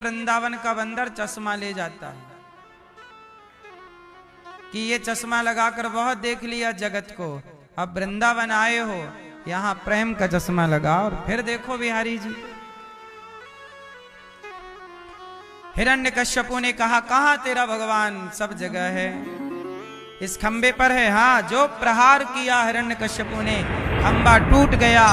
वृंदावन का बंदर चश्मा ले जाता है कि ये चश्मा लगाकर बहुत देख लिया जगत को, अब वृंदावन आए हो, यहाँ प्रेम का चश्मा लगाओ और फिर देखो बिहारी जी। हिरण्यकश्यपु ने कहा, कहाँ तेरा भगवान? सब जगह है, इस खंबे पर है। हाँ, जो प्रहार किया हिरण्यकश्यपु ने, खंबा टूट गया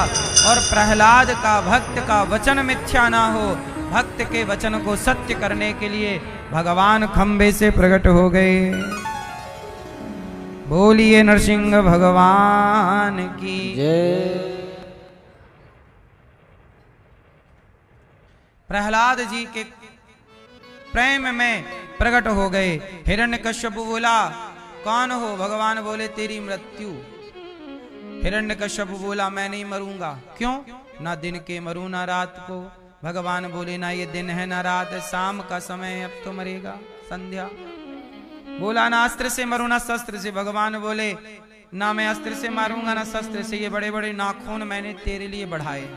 और प्रहलाद का भक्त का वचन मिथ्या ना हो, भक्त के वचन को सत्य करने के लिए भगवान खंबे से प्रकट हो गए। बोलिए नरसिंह भगवान की जय। प्रहलाद जी के प्रेम में प्रकट हो गए। हिरण्यकश्यप बोला, कौन हो? भगवान बोले, तेरी मृत्यु। हिरण्यकश्यप बोला, मैं नहीं मरूंगा। क्यों? ना दिन के मरूं ना रात को। भगवान बोले, ना ये दिन है ना रात, शाम का समय है, अब तो मरेगा, संध्या। बोला, ना अस्त्र से मरूं ना शस्त्र से। भगवान बोले, ना मैं अस्त्र से मारूंगा ना शस्त्र से, ये बड़े बड़े नाखून मैंने तेरे लिए बढ़ाए।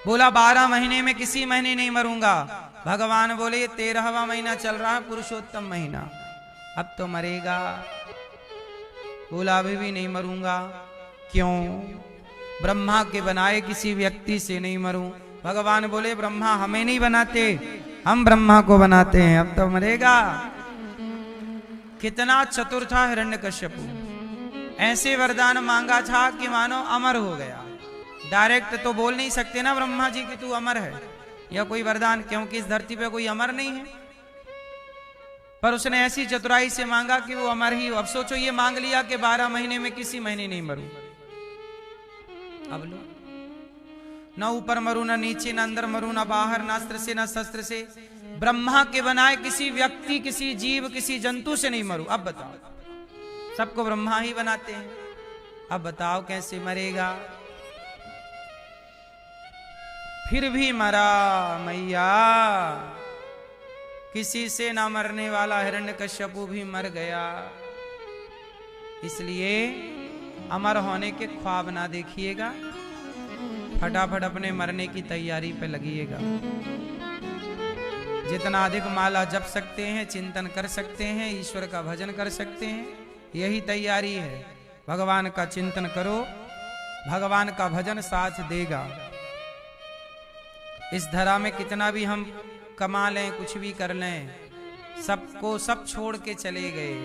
बोला, 12 महीने में किसी महीने नहीं मरूंगा। भगवान बोले, 13वां महीना चल रहा है, पुरुषोत्तम महीना, अब तो मरेगा। बोला, अभी भी नहीं मरूंगा। क्यों? ब्रह्मा के बनाए किसी व्यक्ति से नहीं मरूं। भगवान बोले, ब्रह्मा हमें नहीं बनाते, हम ब्रह्मा को बनाते हैं, अब तो मरेगा। कितना चतुर था हिरण्यकश्यपु, ऐसे वरदान मांगा था कि मानो अमर हो गया। डायरेक्ट तो बोल नहीं सकते ना ब्रह्मा जी कि तू अमर है या कोई वरदान, क्योंकि इस धरती पे कोई अमर नहीं है। पर उसने ऐसी चतुराई से मांगा कि वो अमर ही हो। अब सोचो, ये मांग लिया कि 12 महीने में किसी महीने नहीं मरूं। अब लो, ना ऊपर मरूं ना नीचे, ना अंदर मरूं ना बाहर, ना अस्त्र से ना शस्त्र से, ब्रह्मा के बनाए किसी व्यक्ति, किसी जीव, किसी जंतु से नहीं मरूं। अब बताओ, सबको ब्रह्मा ही बनाते हैं, अब बताओ कैसे मरेगा? फिर भी मरा मैया। किसी से ना मरने वाला हिरण्यकश्यपु भी मर गया। इसलिए अमर होने के ख्वाब ना देखिएगा, फटाफट अपने मरने की तैयारी पे लगिएगा। जितना अधिक माला जप सकते हैं, चिंतन कर सकते हैं, ईश्वर का भजन कर सकते हैं, यही तैयारी है। भगवान का चिंतन करो, भगवान का भजन साथ देगा। इस धरा में कितना भी हम कमा लें, कुछ भी कर लें, सबको सब छोड़ के चले गए।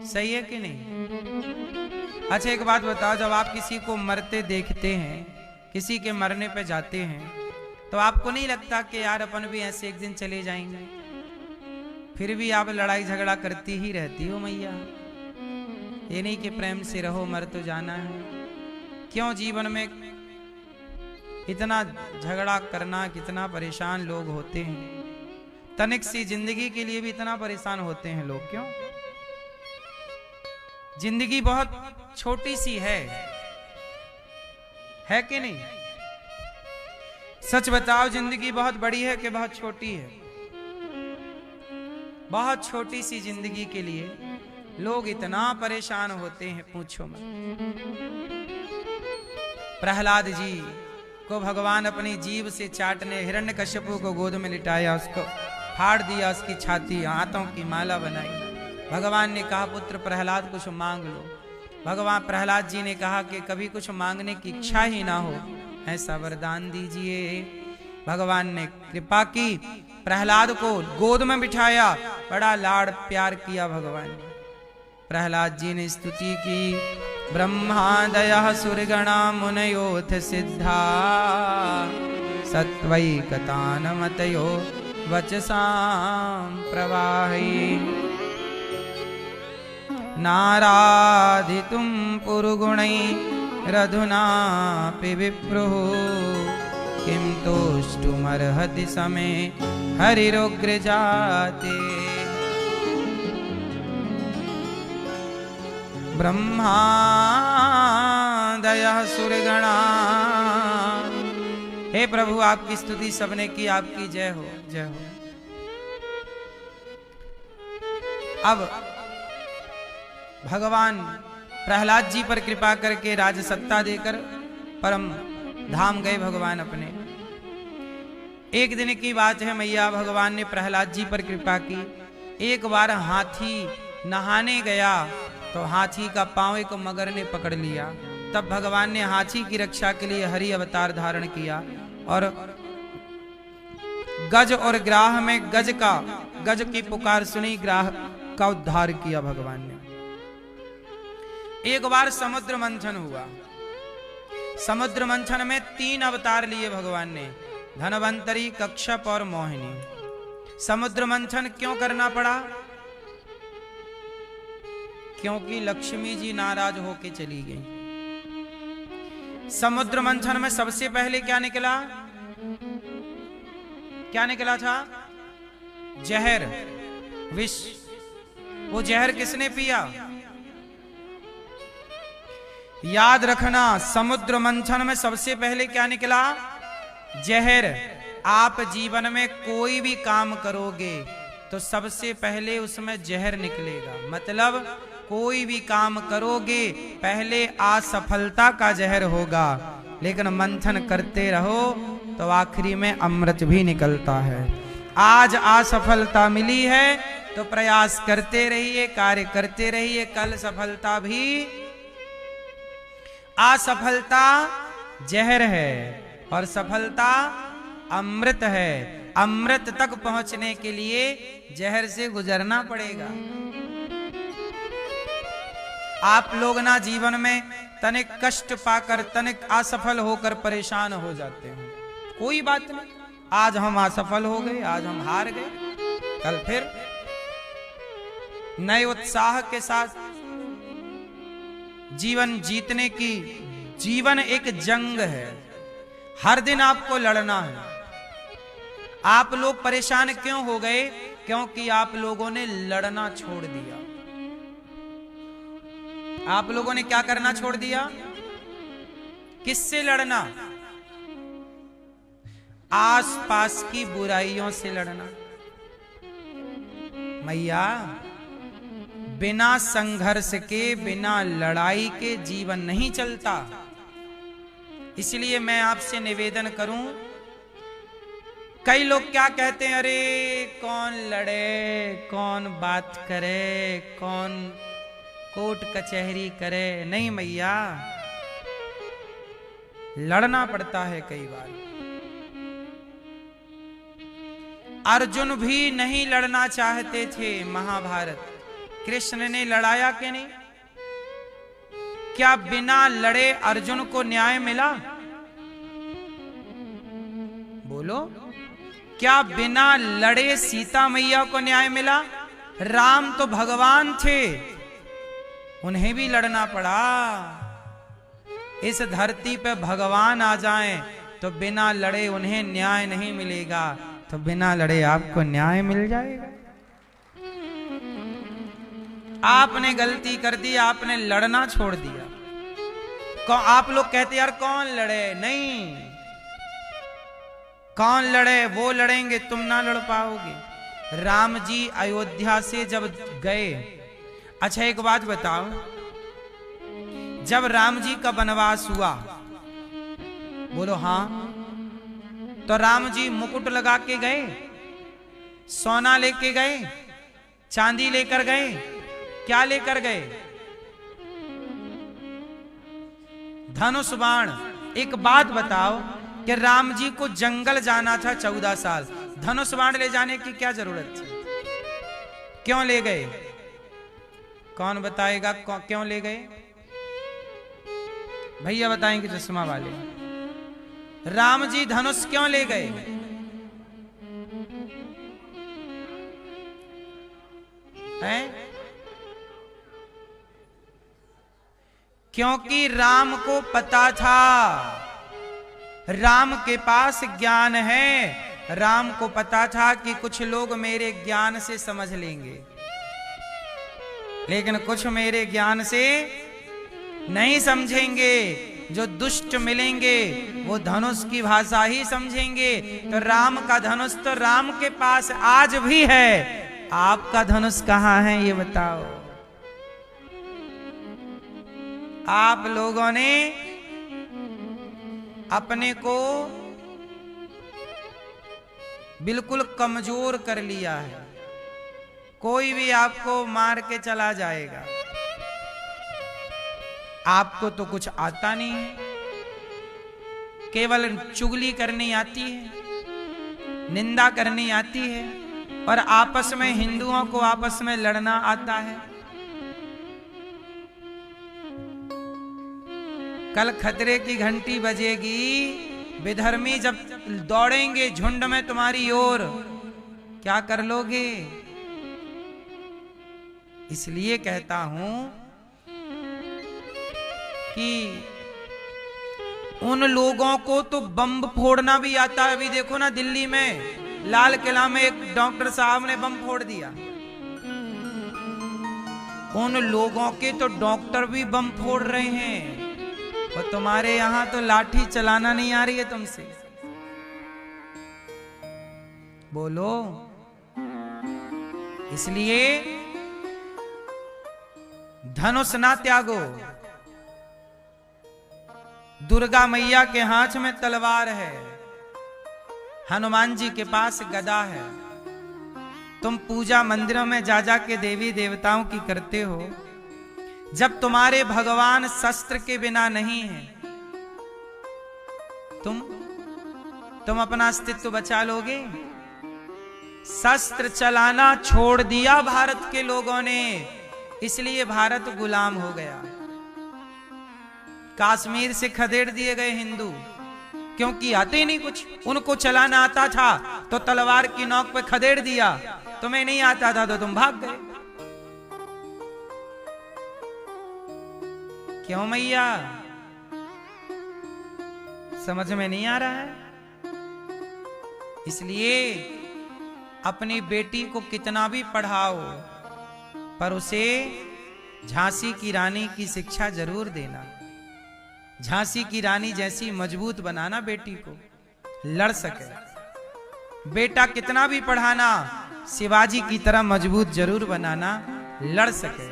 सही है कि नहीं? अच्छा, एक बात बताओ, जब आप किसी को मरते देखते हैं, किसी के मरने पे जाते हैं, तो आपको नहीं लगता कि यार अपन भी ऐसे एक दिन चले जाएंगे? फिर भी आप लड़ाई झगड़ा करती ही रहती हो मैया। ये नहीं कि प्रेम से रहो, मर तो जाना है। क्यों जीवन में इतना झगड़ा करना? कितना परेशान लोग होते हैं, तनिक सी जिंदगी के लिए भी इतना परेशान होते हैं लोग। क्यों? जिंदगी बहुत छोटी सी है कि नहीं? सच बताओ, जिंदगी बहुत बड़ी है कि बहुत छोटी है? बहुत छोटी सी जिंदगी के लिए लोग इतना परेशान होते हैं, पूछो मत। प्रहलाद जी को भगवान अपनी जीभ से चाटने, हिरण्यकश्यपु को गोद में लिटाया, उसको फाड़ दिया, उसकी छाती, हाथों की माला बनाई। भगवान ने कहा, पुत्र प्रहलाद कुछ मांग लो। भगवान प्रहलाद जी ने कहा कि कभी कुछ मांगने की इच्छा ही ना हो, ऐसा वरदान दीजिए। भगवान ने कृपा की, प्रहलाद को गोद में बिठाया, बड़ा लाड़ प्यार किया भगवान ने। प्रहलाद जी ने स्तुति की, ब्रह्मादयः सुरगणा मुनयोथ सिद्धा, सत्वैकतानमतयो वचसां प्रवाहै, नाराधितुं पुरुगुणैरधुनापि विप्रुः, किं तोष्टुमर्हति समे हरिरुग्रजाते। ब्रह्मादयः सुरगणा। हे प्रभु, आपकी स्तुति सबने की, आपकी जय हो, जय हो। अब भगवान प्रहलाद जी पर कृपा करके राजसत्ता देकर परम धाम गए भगवान अपने। एक दिन की बात है, मैया भगवान ने प्रहलाद जी पर कृपा की। एक बार हाथी नहाने गया तो हाथी का पांव एक मगर ने पकड़ लिया। तब भगवान ने हाथी की रक्षा के लिए हरि अवतार धारण किया और गज और ग्राह में गज की पुकार सुनी, ग्राह का उद्धार किया भगवान ने। एक बार समुद्र मंथन हुआ। समुद्र मंथन में 3 अवतार लिए भगवान ने, धनवंतरी, कच्छप और मोहिनी। समुद्र मंथन क्यों करना पड़ा? क्योंकि लक्ष्मी जी नाराज होके चली गई। समुद्र मंथन में सबसे पहले क्या निकला? क्या निकला था? जहर, विष। वो जहर किसने पिया? याद रखना, समुद्र मंथन में सबसे पहले क्या निकला? जहर। आप जीवन में कोई भी काम करोगे तो सबसे पहले उसमें जहर निकलेगा। मतलब कोई भी काम करोगे पहले असफलता का जहर होगा, लेकिन मंथन करते रहो तो आखिरी में अमृत भी निकलता है। आज असफलता मिली है तो प्रयास करते रहिए, कार्य करते रहिए, कल सफलता भी। असफलता जहर है और सफलता अमृत है। अमृत तक पहुंचने के लिए जहर से गुजरना पड़ेगा। आप लोग ना जीवन में तनिक कष्ट पाकर, तनिक असफल होकर परेशान हो जाते हैं। कोई बात नहीं, आज हम असफल हो गए, आज हम हार गए, कल फिर नए उत्साह के साथ जीवन जीतने की। जीवन एक जंग है, हर दिन आपको लड़ना है। आप लोग परेशान क्यों हो गए? क्योंकि आप लोगों ने लड़ना छोड़ दिया। आप लोगों ने क्या करना छोड़ दिया? किससे लड़ना? आसपास की बुराइयों से लड़ना। मैया, बिना संघर्ष के, बिना लड़ाई के जीवन नहीं चलता। इसलिए मैं आपसे निवेदन करूं, कई लोग क्या कहते हैं, अरे कौन लड़े, कौन बात करे, कौन कोर्ट कचहरी करे। नहीं मैया, लड़ना पड़ता है कई बार। अर्जुन भी नहीं लड़ना चाहते थे महाभारत, कृष्ण ने लड़ाया कि नहीं? क्या बिना लड़े अर्जुन को न्याय मिला? बोलो, क्या बिना लड़े सीता मैया को न्याय मिला? राम तो भगवान थे, उन्हें भी लड़ना पड़ा। इस धरती पे भगवान आ जाएं तो बिना लड़े उन्हें न्याय नहीं मिलेगा, तो बिना लड़े आपको न्याय मिल जाएगा। आपने गलती कर दी, आपने लड़ना छोड़ दिया। आप लोग कहते यार कौन लड़े? नहीं, कौन लड़े? वो लड़ेंगे, तुम ना लड़ पाओगे। राम जी अयोध्या से जब गए, अच्छा एक बात बताओ, जब राम जी का वनवास हुआ, बोलो हाँ, तो राम जी मुकुट लगा के गए, सोना लेके गए, चांदी लेकर गए, क्या लेकर गए? धनुष बाण। एक बात बताओ कि राम जी को जंगल जाना था 14 साल, धनुष बाण ले जाने की क्या जरूरत थी? क्यों ले गए? कौन बताएगा क्यों ले गए? भैया बताएंगे चश्मा वाले। राम जी धनुष क्यों ले गए? हैं? क्योंकि राम को पता था, राम के पास ज्ञान है। राम को पता था कि कुछ लोग मेरे ज्ञान से समझ लेंगे, लेकिन कुछ मेरे ज्ञान से नहीं समझेंगे। जो दुष्ट मिलेंगे वो धनुष की भाषा ही समझेंगे। तो राम का धनुष तो राम के पास आज भी है, आपका धनुष कहाँ है ये बताओ। आप लोगों ने अपने को बिल्कुल कमजोर कर लिया है। कोई भी आपको मार के चला जाएगा, आपको तो कुछ आता नहीं है, केवल चुगली करनी आती है, निंदा करनी आती है, और आपस में हिंदुओं को आपस में लड़ना आता है। कल खतरे की घंटी बजेगी, विधर्मी जब दौड़ेंगे झुंड में तुम्हारी ओर, क्या कर लोगे? इसलिए कहता हूं कि उन लोगों को तो बम फोड़ना भी आता है। अभी देखो ना, दिल्ली में लाल किला में एक डॉक्टर साहब ने बम फोड़ दिया। उन लोगों के तो डॉक्टर भी बम फोड़ रहे हैं, और तुम्हारे यहां तो लाठी चलाना नहीं आ रही है तुमसे। बोलो। इसलिए धनुष ना त्यागो। दुर्गा मैया के हाथ में तलवार है, हनुमान जी के पास गदा है। तुम पूजा मंदिरों में जा जा के देवी देवताओं की करते हो, जब तुम्हारे भगवान शस्त्र के बिना नहीं है, तुम अपना अस्तित्व बचा लोगे? शस्त्र चलाना छोड़ दिया भारत के लोगों ने, इसलिए भारत गुलाम हो गया। कश्मीर से खदेड़ दिए गए हिंदू, क्योंकि आते ही नहीं कुछ। उनको चलाना आता था तो तलवार की नोक पे खदेड़ दिया, तुम्हें नहीं आता था तो तुम भाग गए। क्यों मैया? समझ में नहीं आ रहा है? इसलिए अपनी बेटी को कितना भी पढ़ाओ, पर उसे झांसी की रानी की शिक्षा जरूर देना। झांसी की रानी जैसी मजबूत बनाना बेटी को, लड़ सके। बेटा कितना भी पढ़ाना, शिवाजी की तरह मजबूत जरूर बनाना, लड़ सके।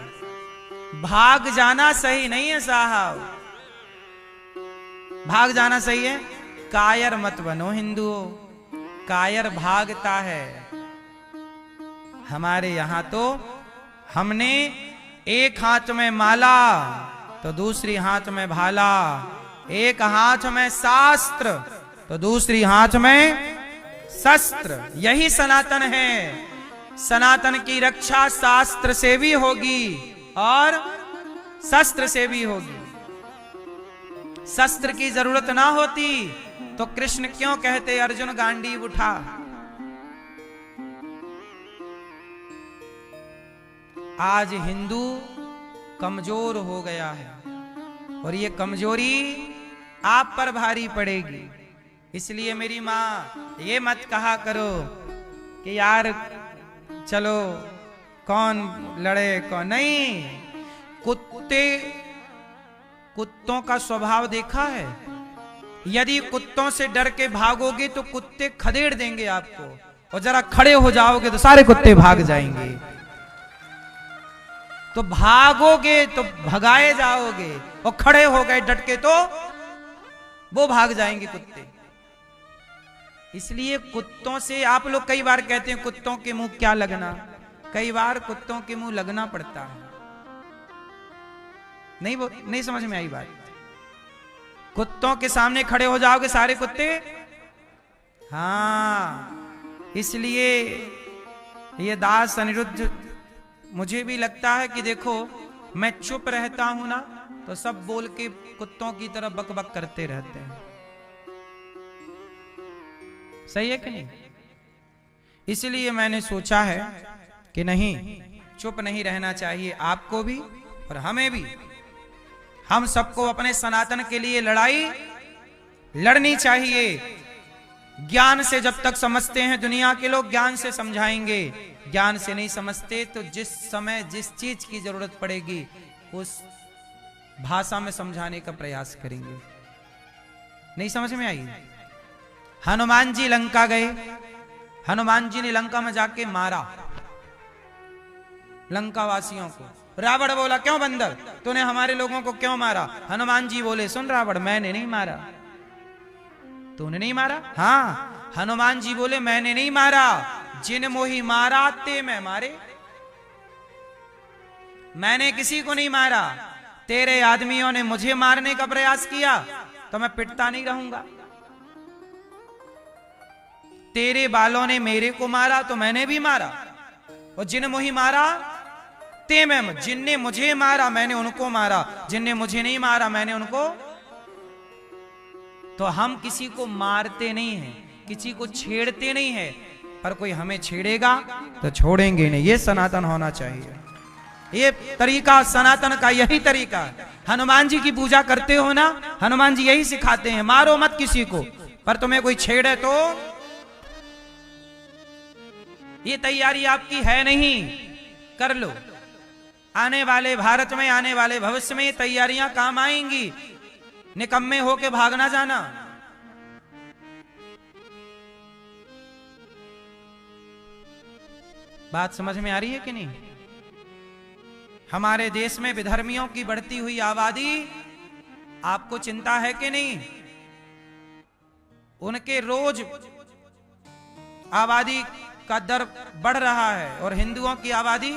भाग जाना सही नहीं है साहब, भाग जाना सही है? कायर मत बनो हिंदुओं, कायर भागता है। हमारे यहां तो हमने एक हाथ में माला तो दूसरी हाथ में भाला, एक हाथ में शास्त्र तो दूसरी हाथ में शस्त्र। यही सनातन है। सनातन की रक्षा शास्त्र से भी होगी और शस्त्र से भी होगी। शस्त्र की जरूरत ना होती तो कृष्ण क्यों कहते अर्जुन गांडीव उठा? आज हिंदू कमजोर हो गया है, और ये कमजोरी आप पर भारी पड़ेगी। इसलिए मेरी माँ ये मत कहा करो कि यार चलो कौन लड़े कौन नहीं। कुत्तों का स्वभाव देखा है? यदि कुत्तों से डर के भागोगे तो कुत्ते खदेड़ देंगे आपको, और जरा खड़े हो जाओगे तो सारे कुत्ते भाग जाएंगे। तो भागोगे तो भगाए जाओगे, और खड़े हो गए डट के तो वो भाग जाएंगे कुत्ते। इसलिए कुत्तों से आप लोग कई बार कहते हैं कुत्तों के मुंह क्या लगना, कई बार कुत्तों के मुंह लगना पड़ता है। नहीं समझ में आई बात? कुत्तों के सामने खड़े हो जाओगे सारे कुत्ते, हाँ। इसलिए ये दास अनिरुद्ध, मुझे भी लगता है कि देखो मैं चुप रहता हूं ना तो सब बोल के कुत्तों की तरह बकबक करते रहते हैं। सही है कि नहीं? इसलिए मैंने सोचा है कि नहीं, चुप नहीं रहना चाहिए, आपको भी और हमें भी। हम सबको अपने सनातन के लिए लड़ाई लड़नी चाहिए। ज्ञान से जब तक समझते हैं दुनिया के लोग ज्ञान से समझाएंगे, ज्ञान से नहीं समझते तो जिस समय जिस चीज की जरूरत पड़ेगी उस भाषा में समझाने का प्रयास करेंगे। नहीं समझ में आई? हनुमान जी लंका गए, हनुमान जी ने लंका में जाके मारा लंका वासियों को। रावण बोला क्यों बंदर, तूने हमारे लोगों को क्यों मारा? हनुमान जी बोले सुन रावण, मैंने नहीं मारा, तूने नहीं मारा? हाँ। हनुमान जी बोले मैंने नहीं मारा, जिन मोही मारा ते मैं मारे। मैंने किसी को नहीं मारा, तेरे आदमियों ने मुझे मारने का प्रयास किया तो मैं पिटता नहीं रहूंगा। तेरे बालों ने मेरे को मारा तो मैंने भी मारा, और जिन मोही मारा ते मैं, जिनने मुझे मारा मैंने उनको मारा, जिनने मुझे नहीं मारा मैंने उनको। तो हम किसी को मारते नहीं हैं, किसी को छेड़ते नहीं है, पर कोई हमें छेड़ेगा तो छोड़ेंगे नहीं। ये सनातन होना चाहिए, ये तरीका सनातन का यही तरीका है। हनुमान जी की पूजा करते हो ना, हनुमान जी यही सिखाते हैं, मारो मत किसी को, पर तुम्हें कोई छेड़े तो। ये तैयारी आपकी है नहीं, कर लो। आने वाले भारत में, आने वाले भविष्य में ये तैयारियां काम आएंगी। निकम्मे होके भागना जाना। बात समझ में आ रही है कि नहीं? हमारे देश में विधर्मियों की बढ़ती हुई आबादी आपको चिंता है कि नहीं? उनके रोज आबादी का दर बढ़ रहा है और हिंदुओं की आबादी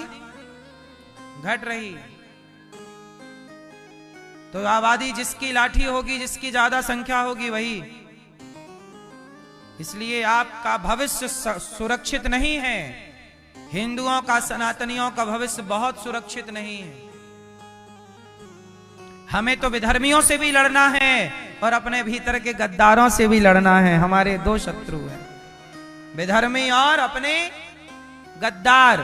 घट रही। तो आबादी जिसकी लाठी होगी, जिसकी ज्यादा संख्या होगी वही। इसलिए आपका भविष्य सुरक्षित नहीं है। हिंदुओं का, सनातनियों का भविष्य बहुत सुरक्षित नहीं है। हमें तो विधर्मियों से भी लड़ना है और अपने भीतर के गद्दारों से भी लड़ना है। हमारे दो शत्रु हैं, विधर्मी और अपने गद्दार।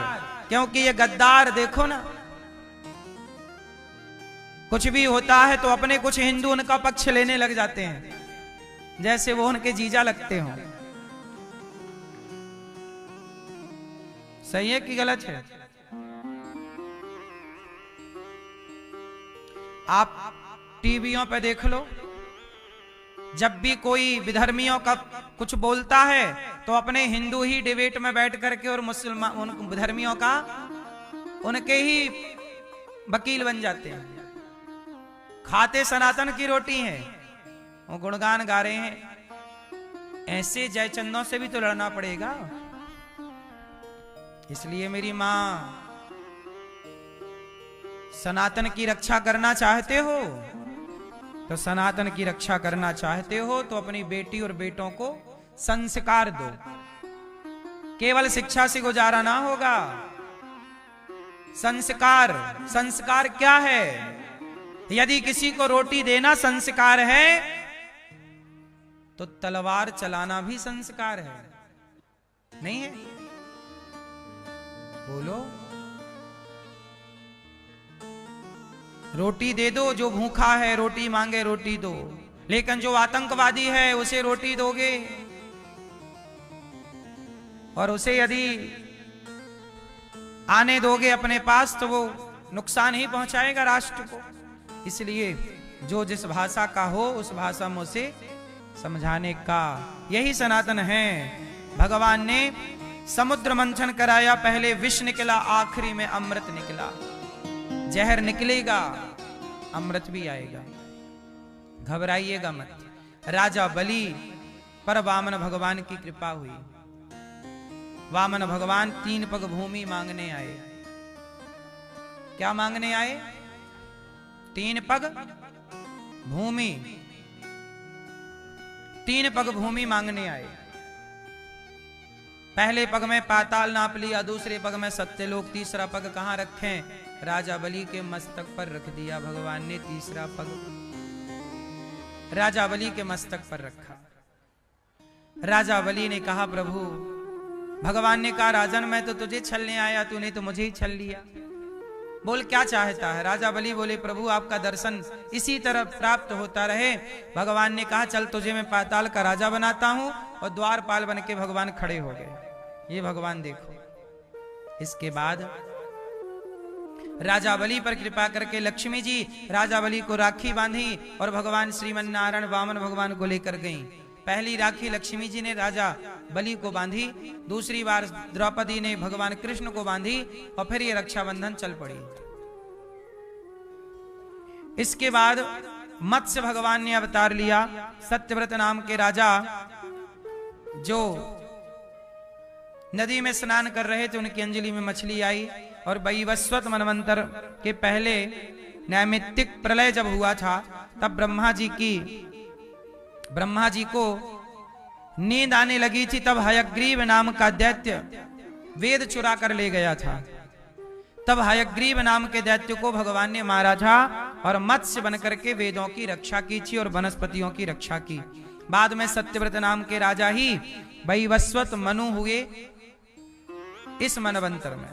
क्योंकि ये गद्दार देखो ना, कुछ भी होता है तो अपने कुछ हिंदू उनका पक्ष लेने लग जाते हैं, जैसे वो उनके जीजा लगते हों। सही है कि गलत है? आप टीवियों पे देख लो, जब भी कोई विधर्मियों का कुछ बोलता है तो अपने हिंदू ही डिबेट में बैठ करके और मुसलमान उन विधर्मियों का, उनके ही वकील बन जाते हैं। खाते सनातन की रोटी है, वो गुणगान गा रहे हैं। ऐसे जयचंदों से भी तो लड़ना पड़ेगा। इसलिए मेरी मां, सनातन की रक्षा करना चाहते हो तो सनातन की रक्षा करना चाहते हो तो अपनी बेटी और बेटों को संस्कार दो। केवल शिक्षा से गुजारा ना होगा। संस्कार, संस्कार क्या है? यदि किसी को रोटी देना संस्कार है तो तलवार चलाना भी संस्कार है, नहीं है? बोलो। रोटी दे दो, जो भूखा है रोटी मांगे रोटी दो, लेकिन जो आतंकवादी है उसे रोटी दोगे और उसे यदि आने दोगे अपने पास तो वो नुकसान ही पहुंचाएगा राष्ट्र को। इसलिए जो जिस भाषा का हो उस भाषा में उसे समझाने का, यही सनातन है। भगवान ने समुद्र मंथन कराया, पहले विष निकला, आखिरी में अमृत निकला। जहर निकलेगा, अमृत भी आएगा, घबराइएगा मत। राजा बलि पर वामन भगवान की कृपा हुई। वामन भगवान 3 पग भूमि मांगने आए। क्या मांगने आए? 3 पग भूमि, 3 पग भूमि मांगने आए। पहले पग में पाताल नाप लिया, दूसरे पग में सत्यलोक, तीसरा पग कहां रखें? राजा बलि के मस्तक पर रख दिया। भगवान ने तीसरा पग राजा बलि के मस्तक पर रखा। राजा बलि ने कहा, प्रभु, भगवान ने कहा, राजन मैं तो तुझे छलने आया, तूने तो मुझे ही छल लिया। बोल क्या चाहता है? राजा बलि बोले, प्रभु आपका दर्शन इसी तरह प्राप्त होता रहे। भगवान ने कहा, चल तुझे मैं पाताल का राजा बनाता हूं। और द्वारपाल बन के भगवान खड़े हो गए। ये भगवान देखो। इसके बाद राजा बलि पर कृपा करके लक्ष्मी जी राजा बलि को राखी बांधी और भगवान श्रीमन नारायण वामन भगवान को लेकर गईं। पहली राखी लक्ष्मी जी ने राजा बलि को बांधी, दूसरी बार द्रौपदी ने भगवान कृष्ण को बांधी और फिर ये रक्षाबंधन चल पड़ी। इसके बाद मत्स्य भगवान ने अवतार लिया। सत्यव्रत नाम के राजा जो नदी में स्नान कर रहे थे, उनकी अंजलि में मछली आई और वैवस्वत मनवंतर के पहले नैमित्तिक प्रलय जब हुआ था, तब ब्रह्मा जी को नींद आने लगी थी। तब हयग्रीव नाम का दैत्य वेद चुरा कर ले गया था। तब हयग्रीव नाम के दैत्य को भगवान ने मारा था और मत्स्य बनकर के वेदों की रक्षा की थी और वनस्पतियों की रक्षा की। बाद में सत्यव्रत नाम के राजा ही वैवस्वत मनु हुए इस मनवंतर में।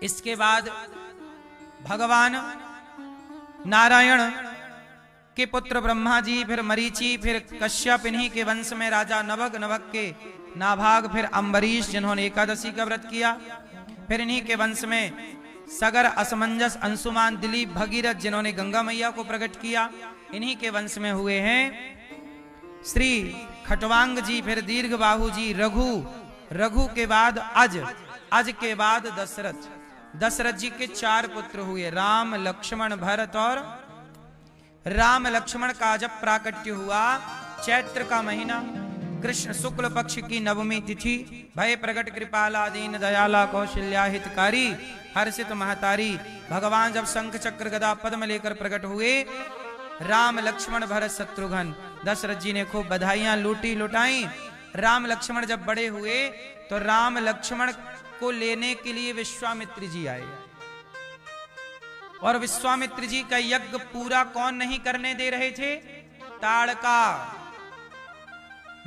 इसके बाद भगवान नारायण के पुत्र ब्रह्मा जी, फिर मरीचि, फिर कश्यप, इन्हीं के वंश में राजा नभग, नभग के नाभाग, फिर अम्बरीश जिन्होंने एकादशी का व्रत किया, फिर इन्हीं के वंश में सगर, असमंजस, अंशुमान, दिलीप, भगीरथ जिन्होंने गंगा मैया को प्रकट किया। इन्हीं के वंश में हुए हैं श्री खटवांग जी, फिर दीर्घबाहु जी, रघु के बाद अज के बाद दशरथ जी के 4 पुत्र हुए, राम, लक्ष्मण, भरत। और राम लक्ष्मण का जब प्राकट्य हुआ चैत्र का महीना, कृष्ण शुक्ल पक्ष की नवमी तिथि, भय प्रकट कृपाला दीन दयाला कौशल्या हितकारी हर्षित महतारी, भगवान जब शंख चक्र गदा पद्म लेकर प्रकट हुए, राम लक्ष्मण भरत शत्रुघ्न, दशरथ जी ने खूब बधाइयां लुटाई। राम लक्ष्मण जब बड़े हुए तो राम लक्ष्मण को लेने के लिए विश्वामित्र जी आए, और विश्वामित्र जी का यज्ञ पूरा कौन नहीं करने दे रहे थे? ताड़का,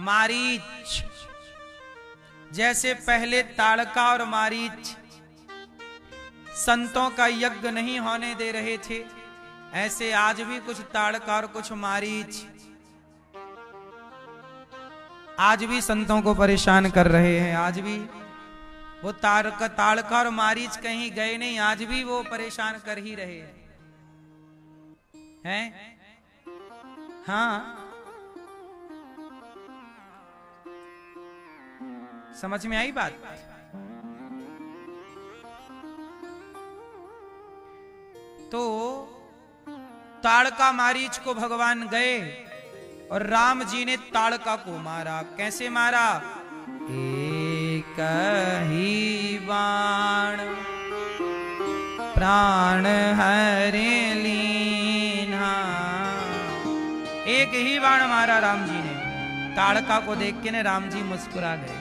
मारीच। जैसे पहले ताड़का और मारीच संतों का यज्ञ नहीं होने दे रहे थे, ऐसे आज भी कुछ ताड़का और कुछ मारीच आज भी संतों को परेशान कर रहे हैं। आज भी वो ताड़का और मारीच कहीं गए नहीं, आज भी वो परेशान कर ही रहे हैं। हाँ, समझ में आई बात? तो ताड़का मारीच को भगवान गए और राम जी ने ताड़का को मारा। कैसे मारा? एक ही बाण प्राण हरे लीना। एक ही बाण मारा राम जी ने। ताड़का को देख के ने राम जी मुस्कुरा गए,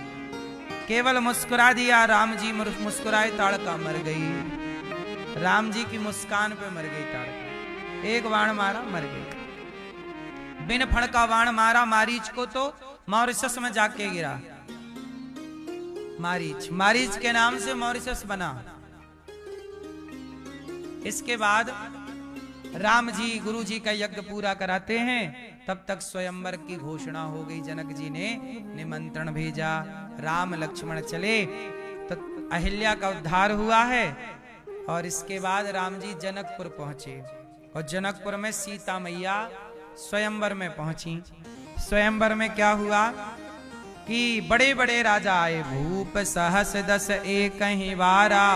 केवल मुस्कुरा दिया। राम जी मुस्कुराए, ताड़का मर गई। राम जी की मुस्कान पे मर गई ताड़का। एक बाण मारा, मर गई। बिन फण का बाण मारा मारीच को तो मॉरिशस में जाके गिरा। मारीच के नाम से मॉरिशस बना। इसके बाद राम जी गुरु जी का यज्ञ पूरा कराते हैं, तब तक स्वयंवर की घोषणा हो गई। जनक जी ने निमंत्रण भेजा, राम लक्ष्मण चले, तो अहिल्या का उद्धार हुआ है। और इसके बाद राम जी जनकपुर पहुंचे और जनकपुर में सीता मैया स्वयंवर में पहुंची। स्वयंवर में क्या हुआ कि बड़े बड़े राजा आए। भूप सहस 10 एक ही वारा,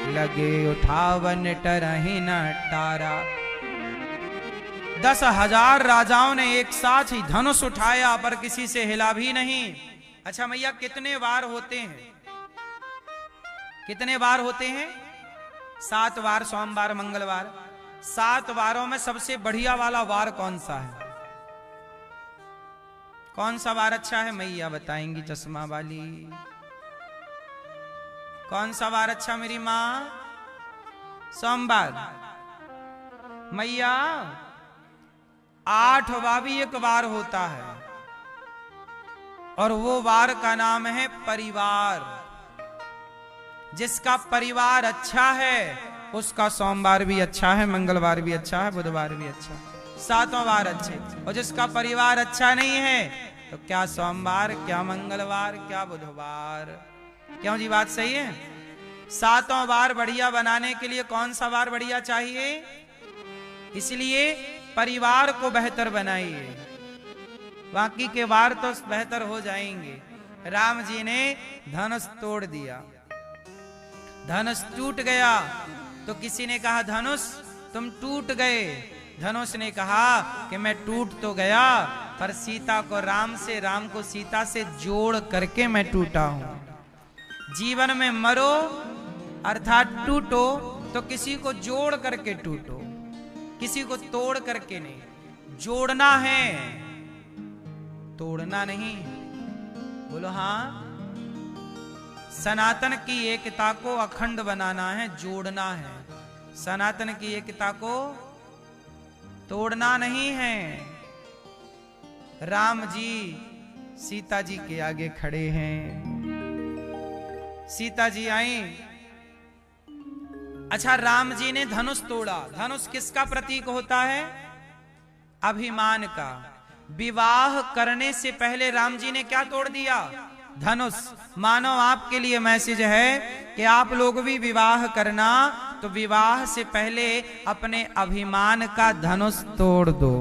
लगे उठावन टरहि न टारा। 10,000 राजाओं ने एक साथ ही धनुष उठाया, पर किसी से हिला भी नहीं। अच्छा मैया, कितने वार होते हैं? कितने वार होते हैं? 7 वार, सोमवार, मंगलवार। 7 वारों में सबसे बढ़िया वाला वार कौन सा है? कौन सा वार अच्छा है? मैया बताएंगी चश्मा वाली। कौन सा वार अच्छा मेरी माँ? सोमवार। मैया 8वां भी एक वार होता है, और वो वार का नाम है परिवार। जिसका परिवार अच्छा है उसका सोमवार भी अच्छा है, मंगलवार भी अच्छा है, बुधवार भी अच्छा है, 7 वार अच्छे। और जिसका परिवार अच्छा नहीं है तो क्या सोमवार, क्या मंगलवार, क्या बुधवार। क्यों जी, बात सही है? 7 वार बढ़िया बनाने के लिए कौन सा वार बढ़िया चाहिए? इसलिए परिवार को बेहतर बनाइए, बाकी के वार तो बेहतर हो जाएंगे। राम जी ने धनुष तोड़ दिया, धनुष टूट गया। तो किसी ने कहा धनुष तुम टूट गए। धनुष ने कहा कि मैं टूट तो गया, पर सीता को राम से, राम को सीता से जोड़ करके मैं टूटा हूं। जीवन में मरो अर्थात टूटो तो किसी को जोड़ करके टूटो, किसी को तोड़ करके नहीं। जोड़ना है, तोड़ना नहीं। बोलो हाँ। सनातन की एकता को अखंड बनाना है, जोड़ना है। सनातन की एकता को तोड़ना नहीं है। राम जी सीता जी के आगे खड़े हैं। सीता जी आई। अच्छा, राम जी ने धनुष तोड़ा। धनुष किसका प्रतीक होता है? अभिमान का। विवाह करने से पहले राम जी ने क्या तोड़ दिया? धनुष। मानो आपके लिए मैसेज है कि आप लोग भी विवाह करना तो विवाह से पहले अपने अभिमान का धनुष तोड़ दो,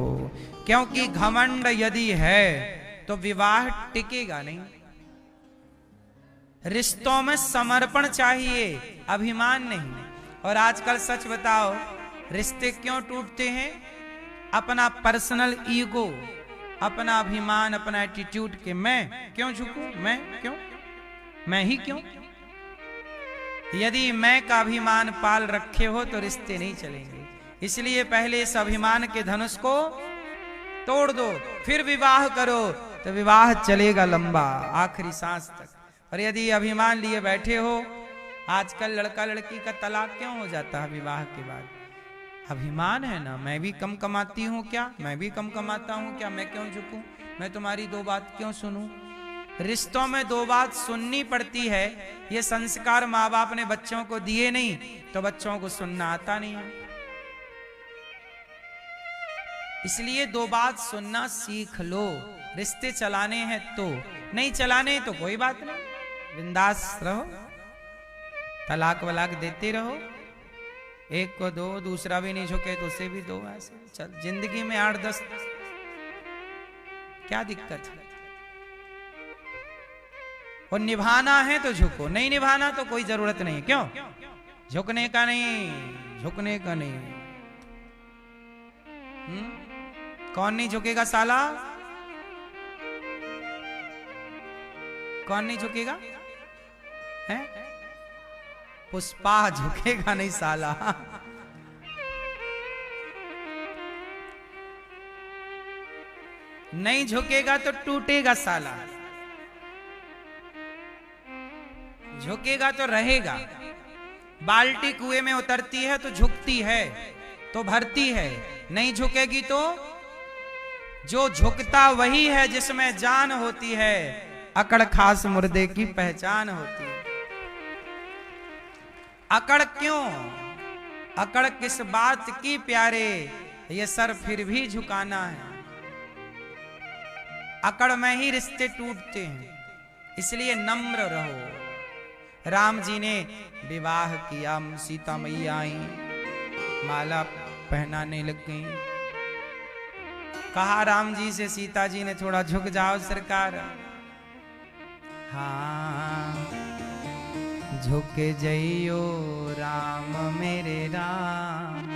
क्योंकि घमंड यदि है तो विवाह टिकेगा नहीं। रिश्तों में समर्पण चाहिए, अभिमान नहीं। और आजकल सच बताओ, रिश्ते क्यों टूटते हैं? अपना पर्सनल ईगो, अपना अभिमान, अपना एटीट्यूड के मैं क्यों झुकूं, मैं क्यों, मैं ही क्यों। यदि मैं का अभिमान पाल रखे हो तो रिश्ते नहीं चलेंगे। इसलिए पहले इस अभिमान के धनुष को तोड़ दो, फिर विवाह करो तो विवाह चलेगा लंबा, आखिरी सांस तक। और यदि अभिमान लिए बैठे हो, आजकल लड़का लड़की का तलाक क्यों हो जाता है विवाह के बाद? अभिमान है ना, मैं भी कम कमाती हूँ क्या, मैं भी कम कमाता हूँ क्या, मैं क्यों झुकूं, मैं तुम्हारी दो बात क्यों सुनूं। रिश्तों में दो बात सुननी पड़ती है। ये संस्कार माँ बाप ने बच्चों को दिए नहीं तो बच्चों को सुनना आता नहीं है। इसलिए दो बात सुनना सीख लो। रिश्ते चलाने हैं तो, नहीं चलाने तो कोई बात नहीं, बिंदास रहो, तलाक वलाक देते रहो। एक को दो, दूसरा भी नहीं झुके तो उसे भी दो। ऐसे चल, जिंदगी में 8-10 क्या दिक्कत है। और निभाना है तो झुको, नहीं निभाना तो कोई जरूरत नहीं। क्यों झुकने का नहीं, झुकने का नहीं। कौन नहीं झुकेगा साला? कौन नहीं झुकेगा? है पुष्पा झुकेगा नहीं साला। नहीं झुकेगा तो टूटेगा साला, झुकेगा तो रहेगा। बाल्टी कुएं में उतरती है तो झुकती है तो भरती है, नहीं झुकेगी तो। जो झुकता वही है जिसमें जान होती है, अकड़ खास मुर्दे की पहचान होती है। अकड़ क्यों, अकड़ किस बात की प्यारे, ये सर फिर भी झुकाना है। अकड़ में ही रिश्ते टूटते हैं, इसलिए नम्र रहो। राम जी ने विवाह किया, सीता मैया आई, माला पहनाने लग गई। कहा राम जी से, सीता जी ने थोड़ा झुक जाओ सरकार। हाँ झुक जइयो राम मेरे राम,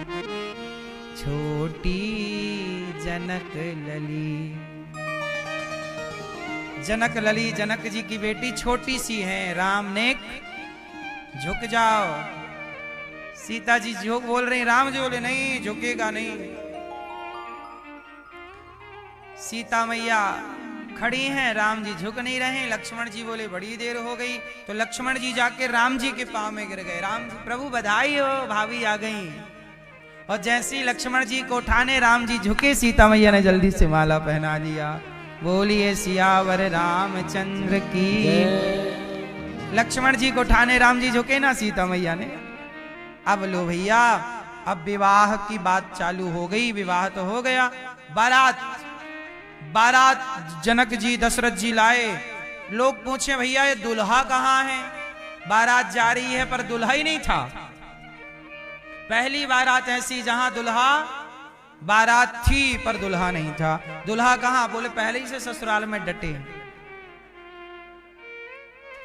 छोटी जनक लली। जनक लली, जनक जी की बेटी छोटी सी है। राम ने झुक जाओ। सीता जी झुक बोल रही, राम जी बोले नहीं झुकेगा नहीं। सीता मैया खड़ी हैं, राम जी झुक नहीं रहे। लक्ष्मण जी बोले बड़ी देर हो गई, तो लक्ष्मण जी जाके राम जी के पांव में गिर गए। राम जी, प्रभु बधाई हो, भाभी आ गई। और जैसे ही लक्ष्मण जी को उठाने राम जी झुके, सीता मैया ने जल्दी से माला पहना दिया। बोलिए सियावर रामचंद्र की। लक्ष्मण जी को उठाने राम जी झुके ना, सीता मैया ने। अब लो भैया, अब विवाह की बात चालू हो गई। विवाह तो हो गया, बारात जनक जी दशरथ जी लाए। लोग पूछे भैया ये दुल्हा कहाँ है? बारात जा रही है पर दुल्हा ही नहीं था। पहली बारात ऐसी जहां दुल्हा, बारात थी पर दुल्हा नहीं था। दुल्हा कहाँ? बोले पहले ही से ससुराल में डटे,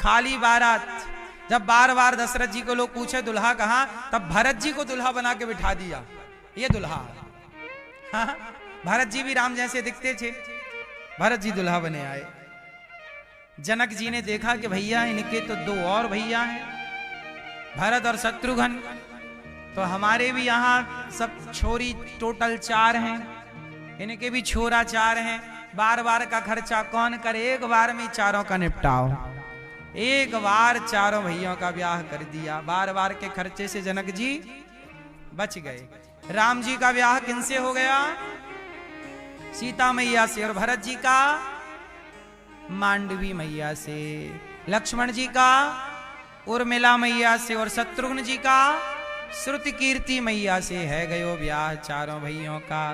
खाली बारात। जब बार बार दशरथ जी को लोग पूछे दुल्हा कहाँ, तब भरत जी को दुल्हा बना के बिठा दिया, ये दुल्हा। हाँ, भरत जी भी राम जैसे दिखते थे, भरत जी दुल्हा बने आए। जनक जी ने देखा कि भैया इनके तो दो और भैया हैं, भरत और शत्रुघ्न, तो हमारे भी यहाँ सब छोरी टोटल 4 हैं, इनके भी छोरा 4 हैं, बार बार का खर्चा कौन करे, एक बार में चारों का निपटाओ। एक बार चारों भैयों का ब्याह कर दिया, बार बार के खर्चे से जनक जी बच गए। राम जी का ब्याह किनसे हो गया, सीता मैया से, और भरत जी का मांडवी मैया से, लक्ष्मण जी का उर्मिला मैया से, और शत्रुघ्न जी का श्रुति कीर्ति मैया से है गयो ब्याह चारों भैयों का।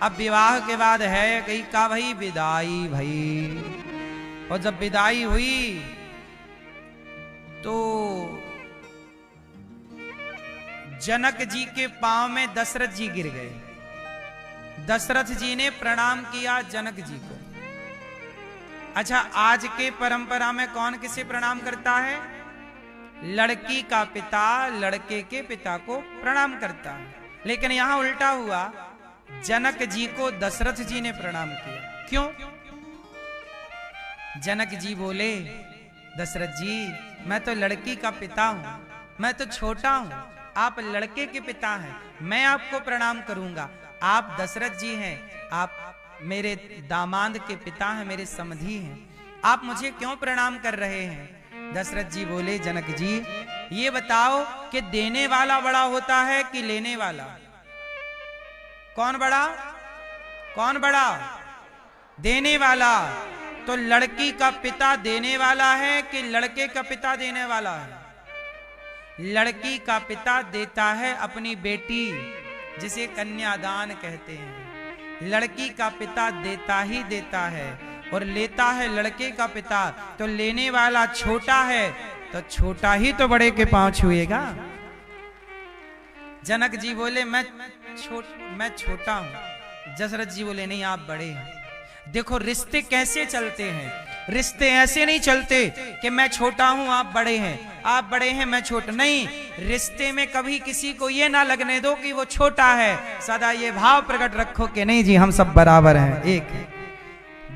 अब विवाह के बाद है कहीं का भाई विदाई भई, और जब विदाई हुई तो जनक जी के पांव में दशरथ जी गिर गए। दशरथ जी ने प्रणाम किया जनक जी को। अच्छा, आज के परंपरा में कौन किसे प्रणाम करता है, लड़की का पिता लड़के के पिता को प्रणाम करता है, लेकिन यहां उल्टा हुआ, जनक जी को दशरथ जी ने प्रणाम किया। क्यों? जनक जी बोले, दशरथ जी मैं तो लड़की का पिता हूं, मैं तो छोटा हूं, आप लड़के के पिता हैं, मैं आपको प्रणाम करूंगा। आप दशरथ जी हैं, आप मेरे दामाद के पिता हैं, मेरे समधी हैं, आप मुझे क्यों प्रणाम कर रहे हैं? दशरथ जी बोले, जनक जी ये बताओ कि देने वाला बड़ा होता है कि लेने वाला? कौन बड़ा, कौन बड़ा? देने वाला। तो लड़की का पिता देने वाला है कि लड़के का पिता देने वाला है? लड़की का पिता देता है अपनी बेटी, जिसे कन्यादान कहते हैं। लड़की का पिता देता ही देता है, और लेता है लड़के का पिता। तो लेने वाला छोटा है, तो छोटा ही तो बड़े के पांव छुएगा। जनक जी बोले, मैं छोटा हूं। दशरथ जी बोले, नहीं आप बड़े हैं। देखो रिश्ते कैसे चलते हैं, रिश्ते ऐसे नहीं चलते कि मैं छोटा हूं आप बड़े हैं, आप बड़े हैं मैं छोटा। नहीं, रिश्ते में कभी किसी को ये ना लगने दो कि वो छोटा है, सदा ये भाव प्रकट रखो कि नहीं जी हम सब बराबर हैं, एक है।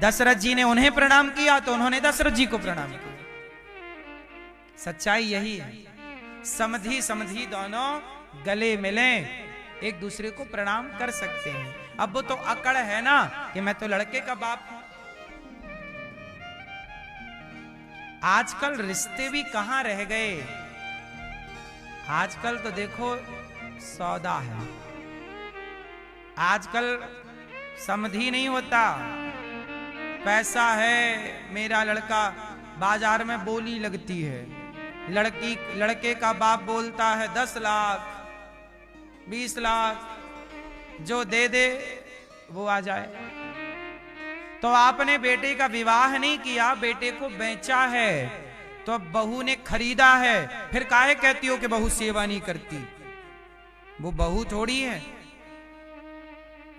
दशरथ जी ने उन्हें प्रणाम किया तो उन्होंने दशरथ जी को प्रणाम किया। सच्चाई यही है, समधी समधी दोनों गले मिले, एक दूसरे को प्रणाम कर सकते हैं। अब वो तो अकड़ है ना कि मैं तो लड़के का बाप हूं। आजकल रिश्ते भी कहां रह गए, आजकल तो देखो सौदा है। आजकल समधी नहीं होता, पैसा है, मेरा लड़का, बाजार में बोली लगती है, लड़के का बाप बोलता है 10 लाख 20 लाख, जो दे दे वो आ जाए। तो आपने बेटे का विवाह नहीं किया, बेटे को बेचा है, तो बहू ने खरीदा है, फिर काहे कहती हो कि बहू सेवा नहीं करती? वो बहू थोड़ी है,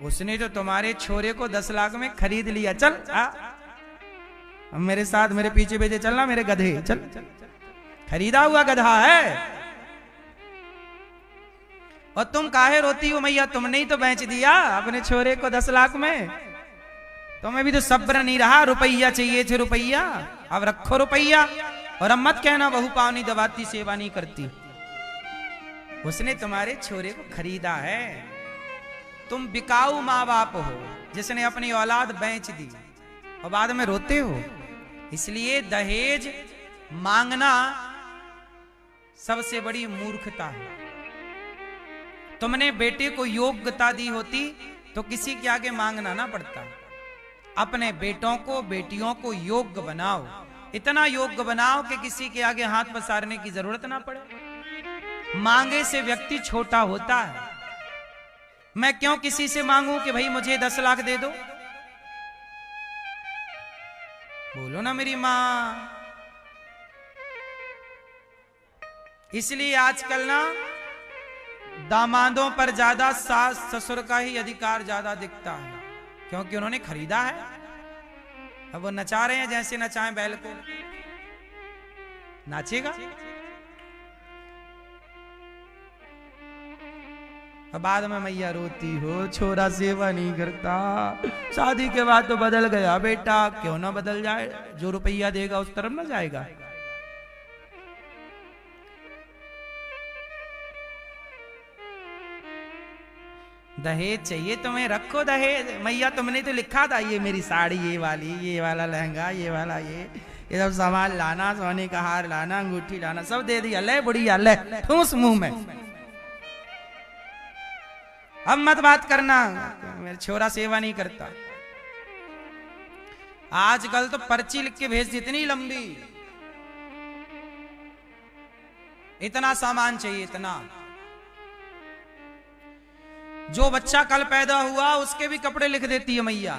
उसने तो तुम्हारे छोरे को 10 लाख में खरीद लिया। चल अब मेरे साथ मेरे पीछे पीछे चलना, मेरे गधे चल, खरीदा हुआ गधा है। और तुम काहे रोती हो मैया, तुमने ही तो बेच दिया अपने छोरे को 10 लाख में, तुम्हें भी तो सब्र नहीं रहा, रुपया चाहिए थे रुपया, अब रखो रुपया। और अब मत कहना बहू पाँव नहीं दबाती सेवा नहीं करती, उसने तुम्हारे छोरे को खरीदा है। तुम बिकाऊ माँ बाप हो जिसने अपनी औलाद बेच दी और बाद में रोते हो। इसलिए दहेज मांगना सबसे बड़ी मूर्खता है। तुमने बेटे को योग्यता दी होती तो किसी के आगे मांगना ना पड़ता। अपने बेटों को बेटियों को योग्य बनाओ, इतना योग्य बनाओ कि किसी के आगे हाथ पसारने की जरूरत ना पड़े। मांगे से व्यक्ति छोटा होता है। मैं क्यों किसी से मांगूं कि भाई मुझे 10 लाख दे दो? बोलो ना मेरी मां। इसलिए आजकल ना दामादों पर ज्यादा सास ससुर का ही अधिकार ज्यादा दिखता है, क्योंकि उन्होंने खरीदा है। अब वो नचा रहे हैं जैसे नचाएं बैल को, नाचेगा। बाद में मैया रोती हो, छोरा सेवा नहीं करता, शादी के बाद तो बदल गया बेटा। क्यों ना बदल जाए, जो रुपया देगा उस तरफ ना जाएगा। दहेज चाहिए तुम्हें, रखो दहेज। मैया तुमने तो लिखा था ये मेरी साड़ी, ये वाली, ये वाला लहंगा, ये वाला, ये सब सामान लाना, सोने का हार लाना, अंगूठी लाना, सब दे दिया। ले बुढ़िया ले, ठूस मुंह में। अब मत बात करना, मेरा छोरा सेवा नहीं करता। आजकल तो पर्ची लिख के भेज दी, इतनी लंबी, इतना सामान चाहिए, इतना। जो बच्चा कल पैदा हुआ उसके भी कपड़े लिख देती है मैया।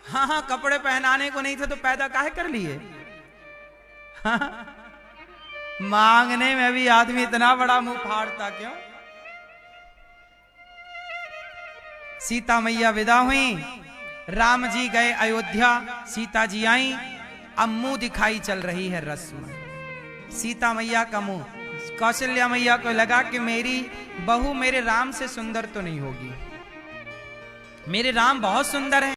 हाँ हाँ, कपड़े पहनाने को नहीं थे तो पैदा काहे कर लिए। हाँ, मांगने में भी आदमी इतना बड़ा मुंह फाड़ता क्यों। सीता मैया विदा हुई, राम जी गए अयोध्या, सीता जी आई। अब मुंह दिखाई चल रही है रस्म। सीता मैया का मुंह, कौशल्या मैया को लगा कि मेरी बहू मेरे राम से सुंदर तो नहीं होगी। मेरे राम बहुत सुंदर है,